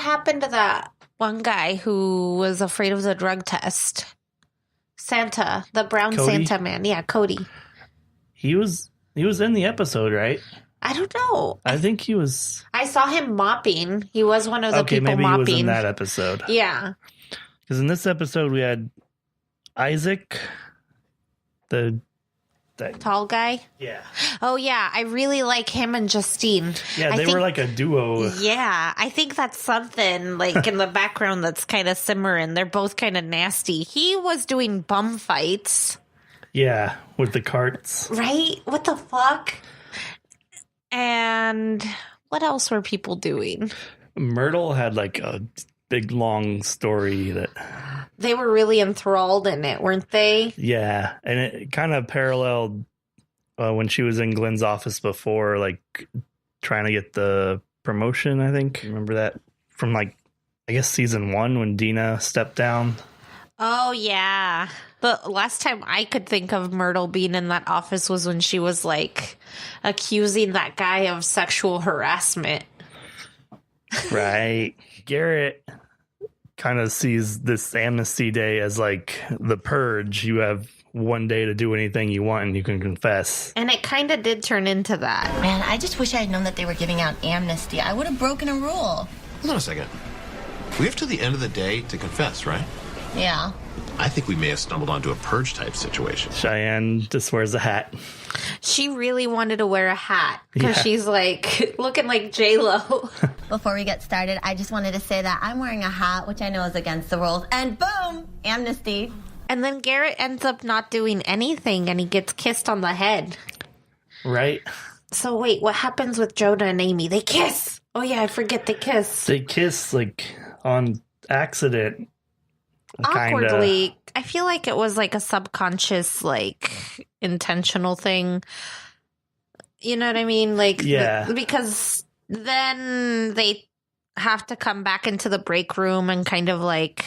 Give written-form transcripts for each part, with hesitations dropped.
happened to that one guy who was afraid of the drug test? Santa, the brown Cody? Santa man. Yeah, Cody. He was in the episode, right? I don't know. I think he was. I saw him mopping. He was one of the people maybe mopping. he was in that episode. Yeah. Because in this episode, we had Isaac, that tall guy. Yeah. Oh, yeah. I really like him and Justine. Yeah, they were like a duo. Yeah. I think that's something like in the background that's kind of simmering. They're both kind of nasty. He was doing bum fights. Yeah, with the carts. Right? What the fuck? And what else were people doing? Myrtle had like a big long story that they were really enthralled in it, weren't they? Yeah, and it kind of paralleled when she was in Glenn's office before, like trying to get the promotion. I think remember that from I guess season 1 when Dina stepped down. Oh yeah, the last time I could think of Myrtle being in that office was when she was like accusing that guy of sexual harassment. Right. Garrett kind of sees this Amnesty Day as like the purge. You have one day to do anything you want and you can confess. And it kind of did turn into that. Man, I just wish I had known that they were giving out amnesty. I would have broken a rule. Hold on a second. We have till the end of the day to confess, right? Yeah. I think we may have stumbled onto a purge type situation. Cheyenne just wears a hat. She really wanted to wear a hat because she's like looking like J-Lo. Before we get started, I just wanted to say that I'm wearing a hat, which I know is against the rules, and boom, amnesty. And then Garrett ends up not doing anything and he gets kissed on the head. Right. So wait, what happens with Jonah and Amy? They kiss. Oh yeah, I forget they kiss. They kiss like on accident. Awkwardly. Kinda. I feel like it was like a subconscious, like intentional thing. You know what I mean? Like, yeah. Because then they have to come back into the break room and kind of like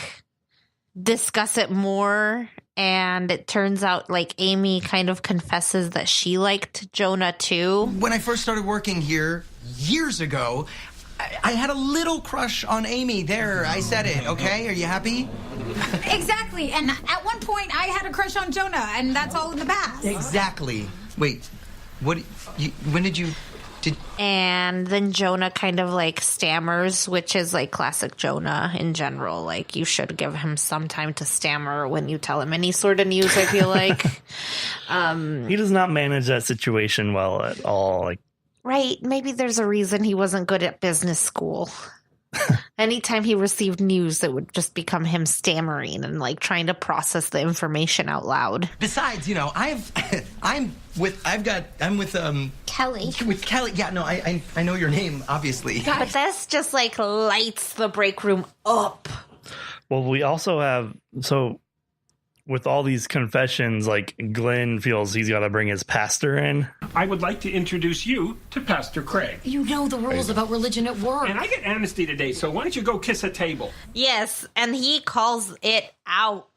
discuss it more. And it turns out like Amy kind of confesses that she liked Jonah too. When I first started working here years ago, I had a little crush on Amy. There, I said it, okay? Are you happy? Exactly. And at one point, I had a crush on Jonah, and that's all in the past. Exactly. Wait, when did you... And then Jonah kind of like stammers, which is like classic Jonah in general. Like you should give him some time to stammer when you tell him any sort of news, I feel like. He does not manage that situation well at all. Like, right. Maybe there's a reason he wasn't good at business school. Anytime he received news, it would just become him stammering and like trying to process the information out loud. Besides, you know, I'm with Kelly. With Kelly. Yeah, no, I know your name, obviously. But this just like lights the break room up. Well, we also have with all these confessions, like Glenn feels he's got to bring his pastor in. I would like to introduce you to Pastor Craig. You know the rules about religion at work. And I get amnesty today, so why don't you go kiss a table? Yes, and he calls it out.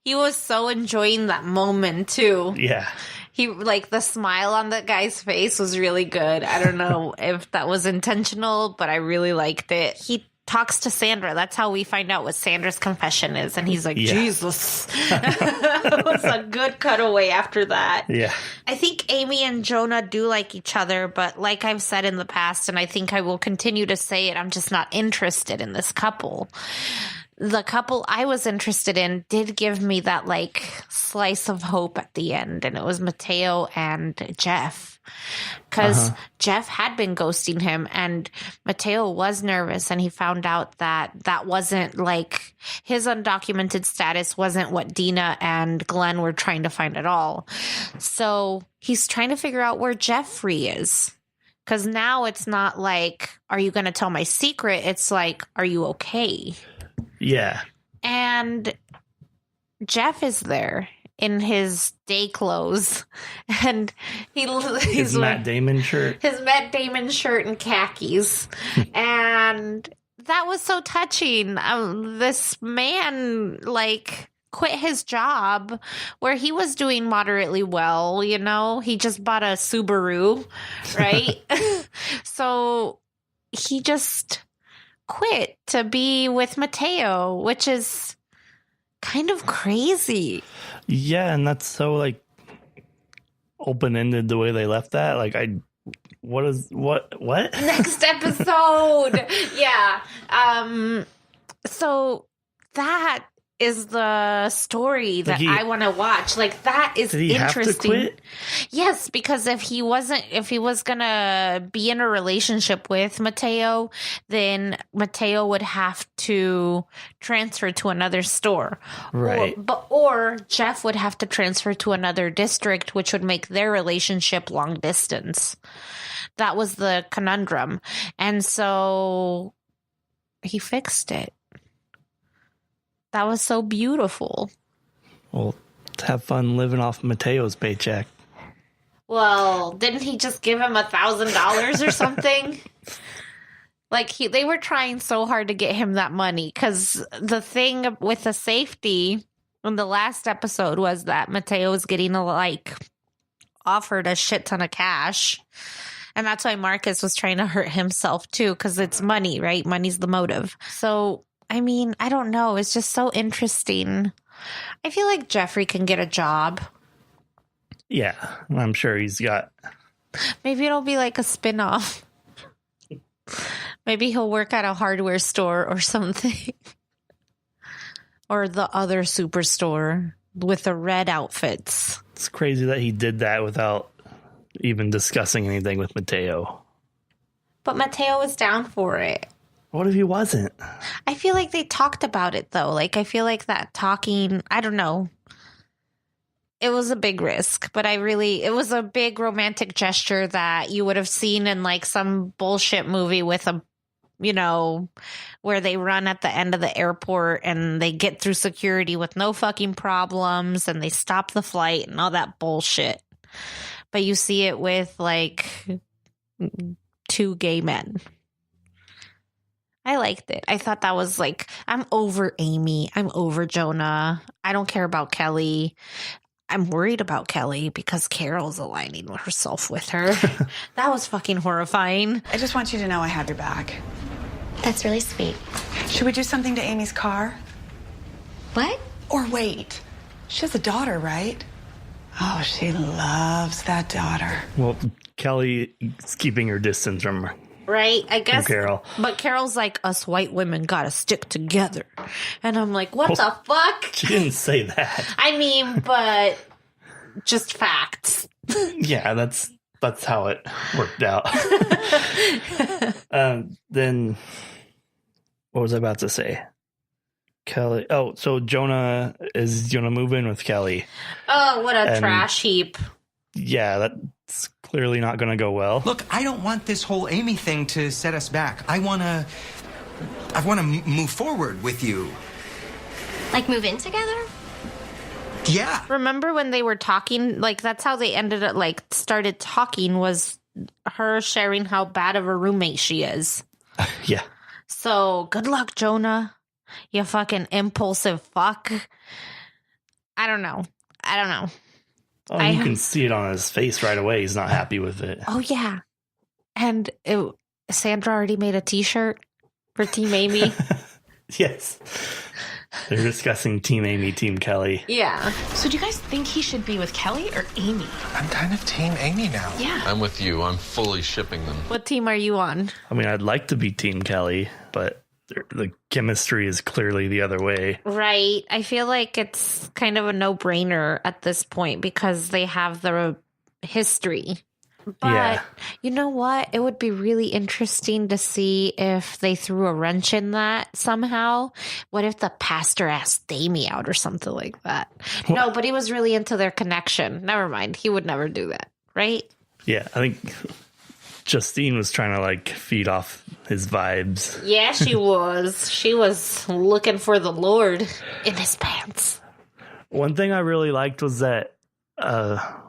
He was so enjoying that moment, too. Yeah. He, like, the smile on that guy's face was really good. I don't know if that was intentional, but I really liked it. He talks to Sandra. That's how we find out what Sandra's confession is. And he's like, Jesus. It was a good cutaway after that. Yeah. I think Amy and Jonah do like each other, but like I've said in the past, and I think I will continue to say it, I'm just not interested in this couple. The couple I was interested in did give me that like slice of hope at the end, and it was Mateo and Jeff. Because Jeff had been ghosting him, and Mateo was nervous, and he found out that that wasn't like his undocumented status wasn't what Dina and Glenn were trying to find at all. So he's trying to figure out where Jeffrey is. Because now it's not like, are you going to tell my secret? It's like, are you okay? Yeah. And Jeff is there in his day clothes, and he's his Matt Damon shirt. His Matt Damon shirt and khakis. And that was so touching. This man, like, quit his job where he was doing moderately well, you know? He just bought a Subaru, right? So he just quit to be with Mateo, which is kind of crazy. Yeah, and that's so like open-ended the way they left that. Like what? Next episode. Yeah. So that is the story that I want to watch. Like, that is did he interesting. Have to quit? Yes, because if he was gonna be in a relationship with Mateo, then Mateo would have to transfer to another store. Right. Or Jeff would have to transfer to another district, which would make their relationship long distance. That was the conundrum. And so he fixed it. That was so beautiful. Well, have fun living off Mateo's paycheck. Well, didn't he just give him $1,000 or something? Like, they were trying so hard to get him that money, because the thing with the safety in the last episode was that Mateo was getting offered a shit ton of cash. And that's why Marcus was trying to hurt himself too, because it's money, right? Money's the motive. So, I mean, I don't know. It's just so interesting. I feel like Jeffrey can get a job. Yeah, I'm sure he's got. Maybe it'll be like a spinoff. Maybe he'll work at a hardware store or something. Or the other superstore with the red outfits. It's crazy that he did that without even discussing anything with Mateo. But Mateo was down for it. What if he wasn't? I feel like they talked about it, though. Like, I feel like that talking, I don't know. It was a big risk, but it was a big romantic gesture that you would have seen in like some bullshit movie with where they run at the end of the airport and they get through security with no fucking problems and they stop the flight and all that bullshit. But you see it with like two gay men. I liked it. I thought that was like, I'm over Amy. I'm over Jonah. I don't care about Kelly. I'm worried about Kelly because Carol's aligning herself with her. That was fucking horrifying. I just want you to know I have your back. That's really sweet. Should we do something to Amy's car? What? Or wait. She has a daughter, right? Oh, she loves that daughter. Well, Kelly is keeping her distance from her. Right, I guess. Carol. But Carol's like, us white women gotta stick together. And I'm like, what the fuck? She didn't say that. I mean, but just facts. Yeah, that's how it worked out. Then, what was I about to say? Kelly. Oh, so Jonah is going to move in with Kelly. Oh, what a trash heap. Yeah, that's clearly not going to go well. Look, I don't want this whole Amy thing to set us back. I want to move forward with you. Like move in together? Yeah. Remember when they were talking? Like, that's how they ended up, like, started talking, was her sharing how bad of a roommate she is. Yeah. So, good luck, Jonah. You fucking impulsive fuck. I don't know. Oh, you can see it on his face right away. He's not happy with it. Oh, yeah. And Sandra already made a t-shirt for Team Amy. Yes. They're discussing Team Amy, Team Kelly. Yeah. So do you guys think he should be with Kelly or Amy? I'm kind of Team Amy now. Yeah. I'm with you. I'm fully shipping them. What team are you on? I mean, I'd like to be Team Kelly, but the chemistry is clearly the other way. Right. I feel like it's kind of a no-brainer at this point because they have the history. But Yeah. You know what? It would be really interesting to see if they threw a wrench in that somehow. What if the pastor asked Amy out or something like that? No, but he was really into their connection. Never mind. He would never do that, right? Yeah, I think Justine was trying to like feed off his vibes. Yeah, she was. She was looking for the Lord in his pants. One thing I really liked was that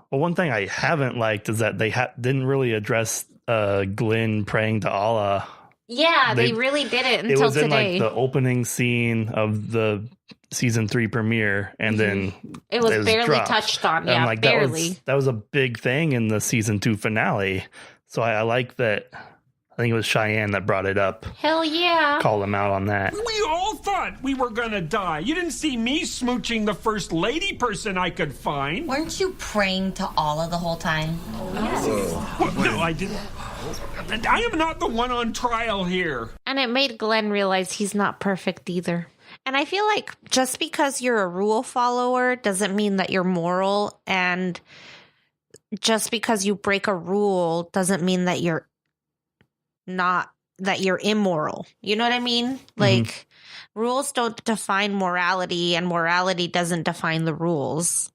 one thing I haven't liked is that they didn't really address Glenn praying to Allah. Yeah, they really didn't until it was today. in like the opening scene of the season 3 premiere, and then it was barely dropped. touched on. And Yeah, like, barely. That was a big thing in the season 2 finale. So I like that I think it was Cheyenne that brought it up. Hell yeah. Called him out on that. We all thought we were gonna die. You didn't see me smooching the first lady person I could find. Weren't you praying to Allah the whole time? Well, no, I didn't. I am not the one on trial here. And it made Glenn realize he's not perfect either. And I feel like just because you're a rule follower doesn't mean that you're moral. And just because you break a rule doesn't mean that you're immoral. You know what I mean? Like, rules don't define morality, and morality doesn't define the rules.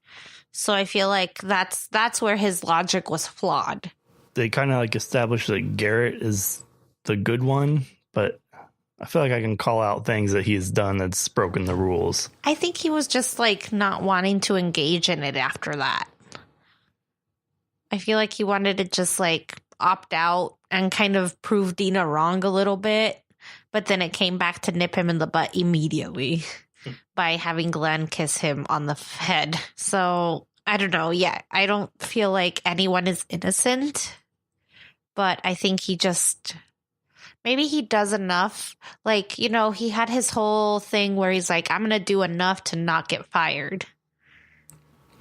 So I feel like that's where his logic was flawed. They kind of like established that Garrett is the good one, but I feel like I can call out things that he's done that's broken the rules. I think he was just like not wanting to engage in it after that. I feel like he wanted to just like opt out and kind of prove Dina wrong a little bit, but then it came back to nip him in the butt immediately by having Glenn kiss him on the head. So I don't know. Yeah, I don't feel like anyone is innocent, but I think he just, maybe he does enough. Like, you know, he had his whole thing where he's like, I'm going to do enough to not get fired.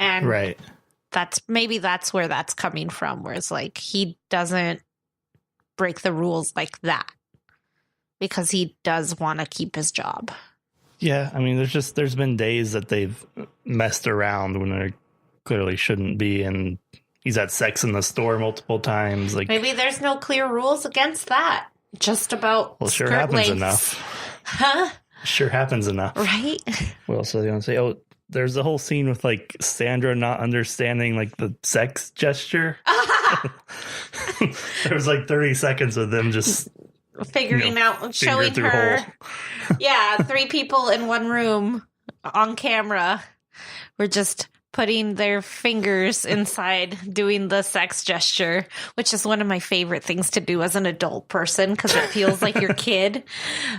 And right. That's where that's coming from, where it's like he doesn't break the rules like that because he does want to keep his job. Yeah, I mean, there's been days that they've messed around when they clearly shouldn't be, and he's had sex in the store multiple times. Like, maybe there's no clear rules against that. Just about sure skirt happens lengths. enough. Huh? Sure happens enough. Right? What else was I going to say? Oh, there's the whole scene with like Sandra not understanding like the sex gesture. There was like 30 seconds of them just figuring out, showing her. Yeah, 3 people in one room on camera were just putting their fingers inside doing the sex gesture, which is one of my favorite things to do as an adult person because it feels like your kid.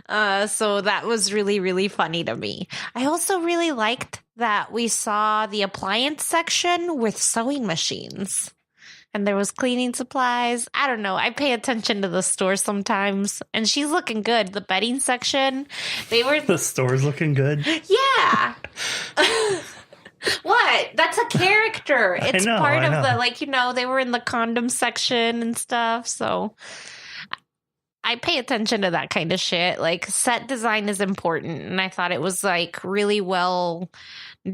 So that was really, really funny to me. I also really liked that we saw the appliance section with sewing machines. And there was cleaning supplies. I don't know. I pay attention to the store sometimes. And she's looking good. The bedding section, The store's looking good? Yeah. What? That's a character. It's part of the, like, you know, they were in the condom section and stuff. So I pay attention to that kind of shit. Like, set design is important. And I thought it was, like, really well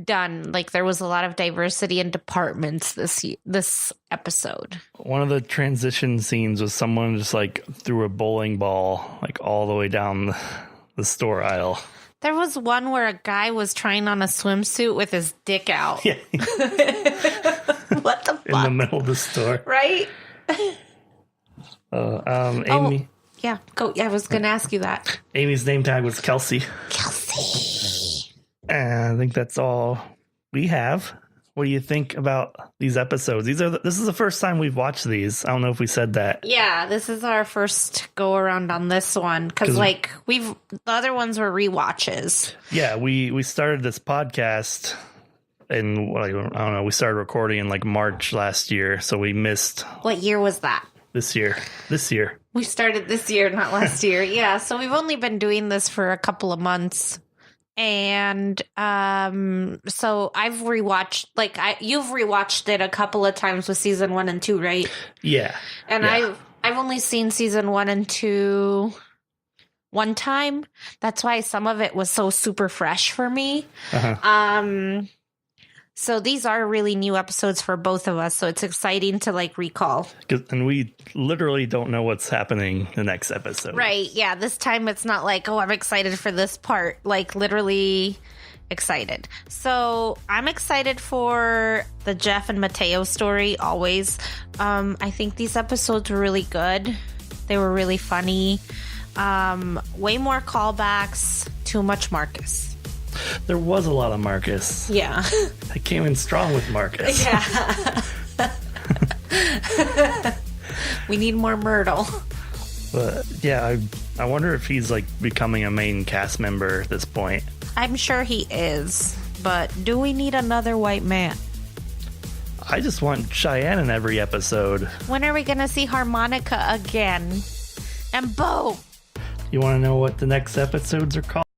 done. Like, there was a lot of diversity in departments this episode. One of the transition scenes was someone just, like, threw a bowling ball, like, all the way down the store aisle. There was one where a guy was trying on a swimsuit with his dick out. Yeah. What the fuck? In the middle of the store. Right? Amy. Oh, yeah, go. I was going to ask you that. Amy's name tag was Kelsey. Kelsey. And I think that's all we have. What do you think about these episodes? This is the first time we've watched these. I don't know if we said that. Yeah, this is our first go around on this one because, like, the other ones were rewatches. Yeah, we started this podcast in, I don't know, we started recording in like March last year, so we missed. What year was that? This year. We started this year, not last year. Yeah, so we've only been doing this for a couple of months. And so I've rewatched, like, you've rewatched it a couple of times with season 1 and 2, right? Yeah. And yeah. I've only seen season 1 and 2 one time. That's why some of it was so super fresh for me. Uh-huh. So these are really new episodes for both of us. So it's exciting to, like, recall. And we literally don't know what's happening the next episode. Right. Yeah. This time it's not like, oh, I'm excited for this part. Like, literally excited. So I'm excited for the Jeff and Mateo story always. I think these episodes were really good. They were really funny. Way more callbacks. Too much Marcus. There was a lot of Marcus. Yeah. I came in strong with Marcus. Yeah. We need more Myrtle. But yeah, I wonder if he's like becoming a main cast member at this point. I'm sure he is, but do we need another white man? I just want Cheyenne in every episode. When are we going to see Harmonica again? And boom. You want to know what the next episodes are called?